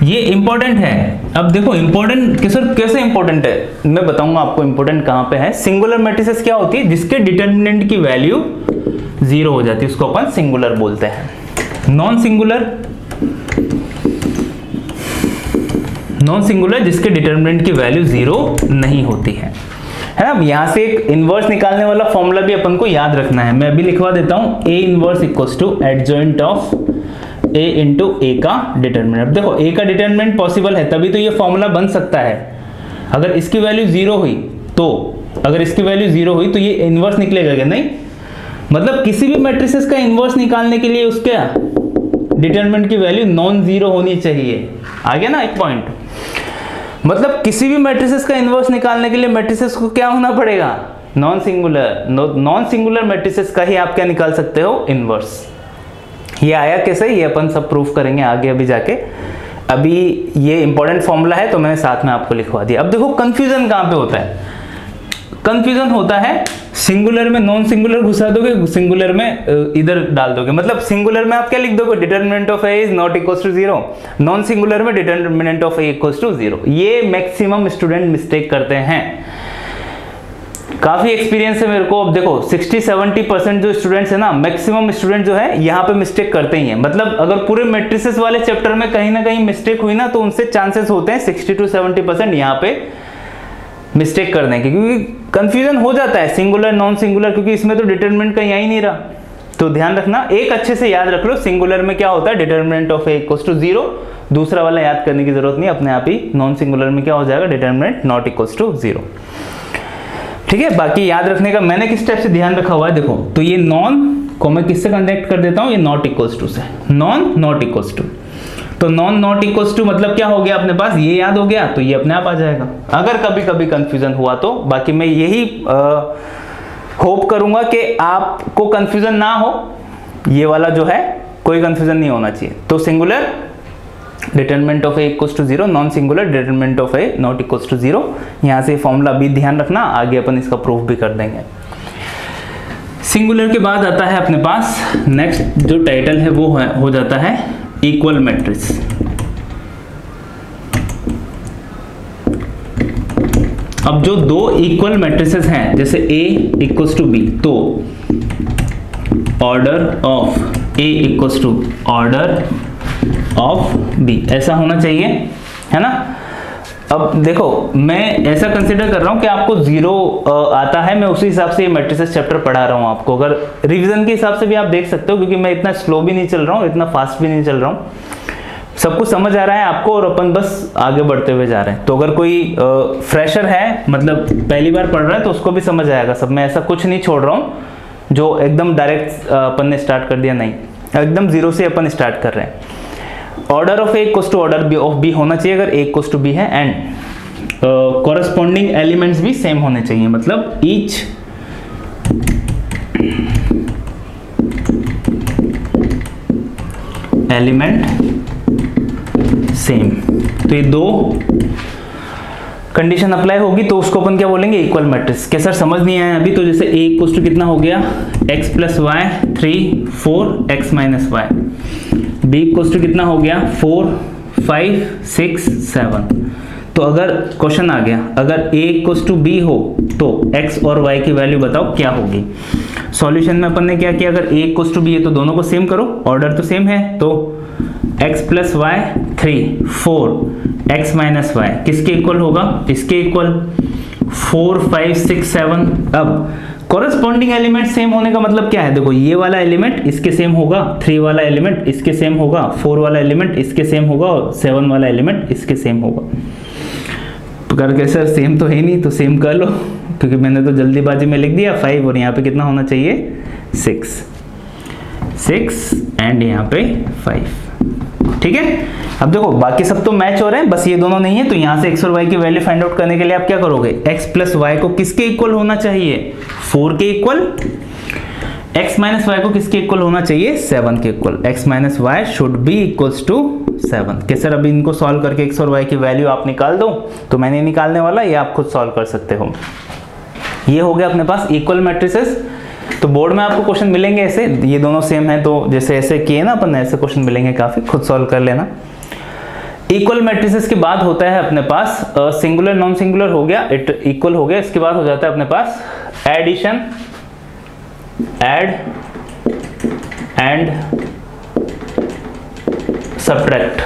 ये इंपॉर्टेंट है। अब देखो इंपॉर्टेंट कैसे इंपॉर्टेंट है, मैं बताऊंगा आपको इंपॉर्टेंट कहां पे है। सिंगुलर मैट्रिसेस क्या होती है? जिसके डिटर्मिनेंट की वैल्यू 0 हो जाती है, उसको अपन सिंगुलर बोलते हैं। नॉन सिंगुलर जिसके डिटर्मिनेंट की वैल्यू 0 नहीं होती है ना। यहां से एक इनवर्स निकालने वाला फॉर्मूला भी अपन को याद रखना है, मैं अभी लिखवा देता हूं। A inverse equals to adjoint of A into A का डिटर्मिनेंट। देखो ए का डिटर्मिनेंट पॉसिबल है तभी तो ये फॉर्मूला बन सकता है। अगर इसकी वैल्यू 0 हुई तो ये इनवर्स निकलेगा क्या? नहीं। मतलब किसी भी मैट्रिसेस का इनवर्स निकालने के लिए उसके डिटर्मिनेंट की वैल्यू नॉन जीरो होनी चाहिए। आ गया ना एक पॉइंट। मतलब किसी भी मैट्रिसेस का इनवर्स निकालने के लिए मैट्रिसेस को क्या होना पड़ेगा? नॉन सिंगुलर मैट्रिसेस का ही आप क्या निकाल सकते हो? इनवर्स। ये आया कैसे, ये अपन सब प्रूफ करेंगे आगे अभी जाके। अभी ये इंपॉर्टेंट फॉर्मूला है तो मैंने साथ में आपको लिखवा दिया। अब देखो कंफ्यूजन कहाँ पे होता है, कंफ्यूजन होता है सिंगुलर में नॉन सिंगुलर घुसा दोगे, सिंगुलर में इधर डाल दोगे। मतलब सिंगुलर में आप क्या लिख दोगे, determinant of A is not equal to 0, non singular में determinant of A equal to 0। ये मैक्सिमम स्टूडेंट मिस्टेक करते हैं, काफी एक्सपीरियंस है मेरे को। अब देखो 60-70% जो स्टूडेंट्स है ना, मैक्सिमम स्टूडेंट जो है यहाँ पे मिस्टेक करते ही हैं। मतलब अगर पूरे मैट्रिसेस वाले चैप्टर में कहीं ना कहीं मिस्टेक हुई ना, तो उनसे चांसेस होते हैं 60-70% यहाँ पे मिस्टेक करने के, क्योंकि कंफ्यूजन हो जाता है सिंगुलर नॉन सिंगुलर, क्योंकि इसमें तो डिटरमिनेंट कहीं आ ही नहीं रहा। तो ध्यान रखना, एक अच्छे से याद रख लो, सिंगुलर में क्या होता है, determinant of A equal to 0। दूसरा वाला याद करने की जरूरत नहीं, अपने आप ही नॉन सिंगुलर में क्या हो जाएगा, डिटरमिनेंट नॉट इक्वल टू 0। ठीक है, बाकी याद रखने का मैंने किस टाइप से ध्यान रखा हुआ है, देखो तो ये नॉन को मैं किससे कनेक्ट कर देता हूं, ये नॉट इक्वल्स टू से, नॉन नॉट इक्वल्स टू। तो नॉन नॉट इक्वल्स टू मतलब क्या हो गया अपने पास, ये याद हो गया तो ये अपने आप आ जाएगा, अगर कभी कभी कंफ्यूजन हुआ तो। बाकी मैं यही होप करूंगा कि आपको कंफ्यूजन ना हो, ये वाला जो है कोई कंफ्यूजन नहीं होना चाहिए। तो singular determinant of A equals to 0, non singular determinant of A not equals to 0। यहाँ से फॉर्मूला भी ध्यान रखना, आगे अपन इसका प्रूफ भी कर देंगे। सिंगुलर के बाद आता है अपने पास नेक्स्ट जो टाइटल है, वो हो जाता है इक्वल मैट्रिक्स। अब जो दो इक्वल मैट्रिसेस हैं, जैसे A इक्वल्स टू B, तो order of A equals to order of B ऐसा होना चाहिए, है ना। अब देखो मैं ऐसा कंसिडर कर रहा हूं कि आपको 0 आता है, मैं उसी हिसाब से ये मैट्रिसेस चैप्टर पढ़ा रहा हूं आपको। अगर रिवीजन के हिसाब से भी आप देख सकते हो, क्योंकि मैं इतना स्लो भी नहीं चल रहा हूं, इतना फास्ट भी नहीं चल रहा हूं, सब कुछ समझ आ रहा है आपको और अपन बस आगे बढ़ते हुए जा रहे हैं। तो अगर कोई फ्रेशर है, मतलब पहली बार पढ़ रहा है, तो उसको भी समझ आएगा सब। मैं ऐसा कुछ नहीं छोड़ रहा हूं जो एकदम डायरेक्ट अपन ने स्टार्ट कर दिया, नहीं, एकदम 0 से अपन स्टार्ट कर रहे हैं। Order of A equals to order of B होना चाहिए अगर ए इक्वल्स टू बी है, एंड कॉरस्पॉन्डिंग एलिमेंट्स भी सेम होने चाहिए, मतलब ईच एलिमेंट सेम। तो ये दो कंडीशन अप्लाई होगी तो उसको अपन क्या बोलेंगे, इक्वल मैट्रिक्स। क्या सर समझ नहीं आया अभी, तो जैसे a इक्वल्स टू कितना हो गया, x plus Y 3 4 x minus Y, b equals to कितना हो गया 4 5 6 7। तो अगर क्वेश्चन आ गया, अगर a इक्वल्स टू b हो तो x और y की वैल्यू बताओ क्या होगी। सॉल्यूशन में अपन ने क्या किया, अगर a इक्वल्स टू b है तो दोनों को सेम करो, ऑर्डर तो सेम है, तो x plus Y 3 4 x minus Y किसके इक्वल होगा, इसके इक्वल 4 5 6 7। अब कॉरेस्पॉन्डिंग एलिमेंट सेम होने का मतलब क्या है, देखो ये वाला एलिमेंट इसके सेम होगा, 3 वाला एलिमेंट इसके सेम होगा, 4 वाला एलिमेंट इसके सेम होगा और 7 वाला एलिमेंट इसके सेम होगा। तो करके सर सेम तो है नहीं, तो सेम कर लो, क्योंकि मैंने तो जल्दीबाजी में लिख दिया 5 और यहाँ पे कितना होना चाहिए 6 एंड यहाँ पे 5। ठीक है, अब देखो बाकी सब तो मैच हो रहे हैं, बस ये दोनों नहीं है। तो यहाँ से x और y की वैल्यू फाइंड आउट करने के लिए आप क्या करोगे, x प्लस वाई को किसके इक्वल होना चाहिए, 4 के इक्वल, x माइनस वाई को किसके इक्वल होना चाहिए, 7 के equal. x minus y should be equals to 7। कि सर अभी इनको सॉल्व करके x और y की वैल्यू आप निकाल दो, तो मैंने निकालने वाला, ये आप खुद सॉल्व कर सकते हो। ये हो गया अपने पास इक्वल मैट्रिसेस। तो बोर्ड में आपको क्वेश्चन मिलेंगे ऐसे, ये दोनों सेम है तो जैसे ऐसे किए ना अपन, ऐसे क्वेश्चन मिलेंगे काफी, खुद सॉल्व कर लेना। इक्वल मैट्रिसेस के बाद होता है अपने पास सिंगुलर नॉन सिंगुलर हो गया, इक्वल हो गया। इसके बाद हो जाता है अपने पास एडिशन, ऐड एंड सब्ट्रैक्ट।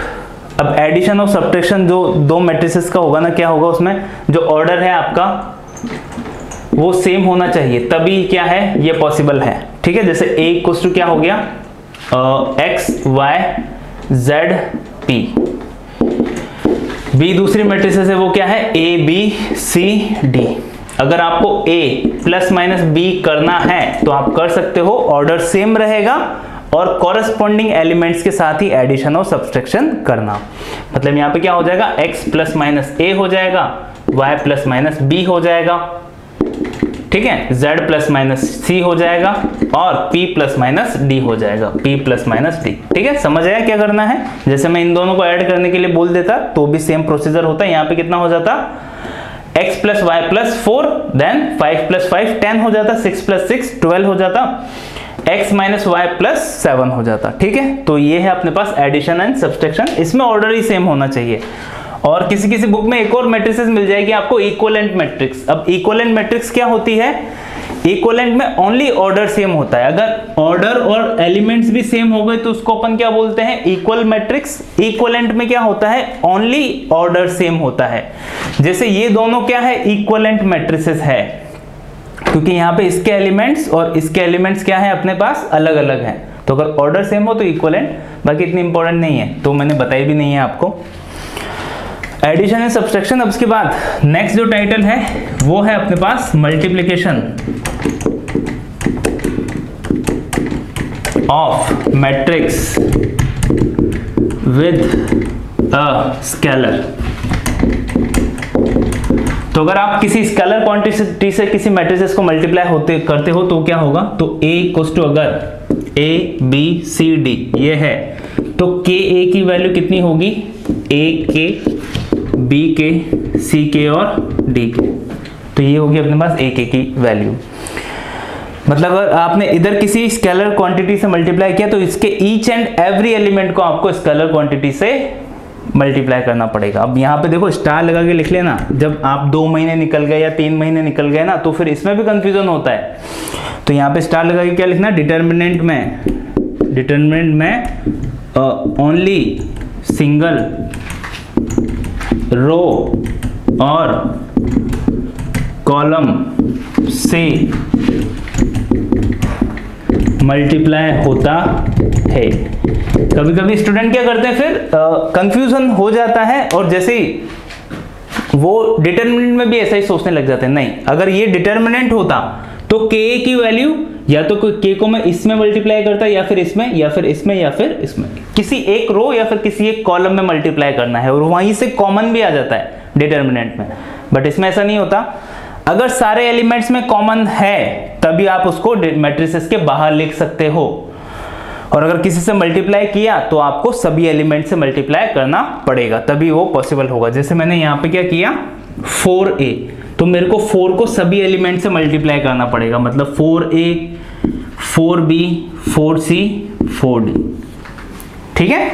अब एडिशन और सब्ट्रैक्शन जो दो मैट्रिसेस का होगा ना, क्या होगा उसमें, जो ऑर्डर है आपका वो सेम होना चाहिए, तभी क्या है ये पॉसिबल है। ठीक है, जैसे a इक्वल्स टू क्या हो गया x y z p, b दूसरी मैट्रिसेस है वो क्या है a b c d। अगर आपको a प्लस माइनस b करना है तो आप कर सकते हो, ऑर्डर सेम रहेगा और कॉरेस्पॉन्डिंग एलिमेंट्स के साथ ही एडिशन और सब्सट्रैक्शन करना। मतलब यहाँ पे क्या हो जाएगा, x प्लस माइनस a हो जाएगा, y प्लस माइनस b हो जाएगा। ठीक है, z प्लस माइनस सी हो जाएगा और p प्लस माइनस डी हो जाएगा, p प्लस माइनस डी। ठीक है, समझ आया क्या करना है? जैसे मैं इन दोनों को ऐड करने के लिए बोल देता तो भी सेम प्रोसीजर होता है। यहाँ पे कितना हो जाता, x plus y plus 4, then 5 plus 5 10 हो जाता, 6 प्लस 6 12 हो जाता, x माइनस वाई प्लस 7 हो जाता। ठीक है, तो ये है अपने पास एडिशन एंड सब्सट्रैक्शन, इसमें ऑर्डर ही सेम होना चाहिए। और किसी किसी बुक में एक और मैट्रिसेस मिल जाएगी आपको, इक्विवेलेंट मैट्रिक्स। अब इक्विवेलेंट मैट्रिक्स क्या होती है? इक्विवेलेंट में ओनली ऑर्डर सेम होता है। अगर ऑर्डर और एलिमेंट्स भी सेम हो गए तो उसको अपन क्या बोलते हैं? Equal matrix. इक्विवेलेंट में क्या होता है? ओनली ऑर्डर सेम होता है। जैसे ये दोनों क्या है? इक्विवेलेंट मैट्रिसेस है, क्योंकि यहाँ पे इसके एलिमेंट्स और इसके एलिमेंट्स क्या है अपने पास? अलग अलग हैं। तो अगर ऑर्डर सेम हो तो इक्विवेलेंट, बाकी इतनी इंपॉर्टेंट नहीं है, तो मैंने बताई भी नहीं है आपको। Addition and subtraction. अब उसके बाद नेक्स्ट जो टाइटल है वो है अपने पास multiplication of matrix with a scalar. तो अगर आप किसी स्केलर क्वांटिटी से किसी मैट्रिसेस को मल्टीप्लाई करते हो तो क्या होगा? तो a इक्वल्स टू, अगर a b c d ये है तो k a की वैल्यू कितनी होगी? a k b के c के और d के। तो ये होगी अपने पास a k की वैल्यू। मतलब अगर आपने इधर किसी स्केलर क्वांटिटी से मल्टीप्लाई किया तो इसके ईच एंड एवरी एलिमेंट को आपको स्केलर क्वांटिटी से मल्टीप्लाई करना पड़ेगा। अब यहाँ पे देखो स्टार लगा के लिख लेना, जब आप 2 महीने निकल गए या 3 महीने निकल गए ना तो फिर इसमें भी कंफ्यूजन होता है। तो यहाँ पे स्टार लगा के क्या लिखना? डिटर्मिनेंट में ओनली सिंगल रो और कॉलम से मल्टीप्लाई होता है। कभी कभी स्टूडेंट क्या करते हैं, फिर कंफ्यूजन हो जाता है और जैसे ही वो डिटर्मिनेंट में भी ऐसा ही सोचने लग जाते हैं। नहीं, अगर ये डिटर्मिनेंट होता तो k की वैल्यू या तो k को मैं इसमें मल्टीप्लाई करता या फिर इसमें या फिर इसमें या फिर इसमें, किसी एक रो या फिर किसी एक कॉलम में मल्टीप्लाई करना है और वहीं से कॉमन भी आ जाता है डिटर्मिनेंट में। बट इसमें ऐसा नहीं होता, अगर सारे एलिमेंट्स में कॉमन है तभी आप उसको मैट्रिसेस के बाहर लिख सकते हो, और अगर किसी से मल्टीप्लाई किया तो आपको सभी एलिमेंट से मल्टीप्लाई करना पड़ेगा, तभी वो पॉसिबल होगा। जैसे मैंने यहाँ पे क्या किया, 4a, तो मेरे को 4 को सभी एलिमेंट से मल्टीप्लाई करना पड़ेगा, मतलब 4a 4b 4c 4d। ठीक है,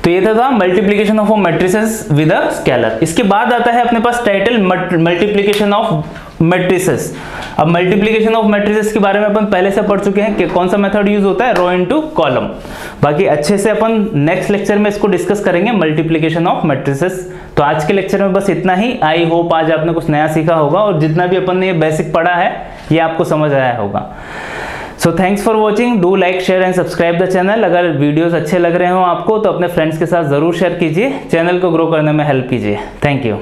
तो ये था multiplication of matrices with a scalar. इसके बाद आता है अपने पास टाइटल मल्टीप्लिकेशन ऑफ मैट्रिसेस। अब मल्टीप्लिकेशन ऑफ मैट्रिसेस के बारे में अपन पहले से पढ़ चुके हैं कि कौन सा मेथड यूज होता है, रो इनटू कॉलम। बाकी अच्छे से अपन नेक्स्ट लेक्चर में इसको डिस्कस करेंगे, मल्टीप्लिकेशन ऑफ मैट्रिसेस। तो आज के लेक्चर में बस इतना ही। आई होप आज आपने कुछ नया सीखा होगा और जितना भी अपन ने ये बेसिक पढ़ा है ये आपको समझ आया होगा। So thanks for watching, do like share and subscribe the channel. अगर वीडियोस अच्छे लग रहे हो आपको तो अपने फ्रेंड्स के साथ जरूर शेयर कीजिए, चैनल को ग्रो करने में हेल्प कीजिए। Thank you.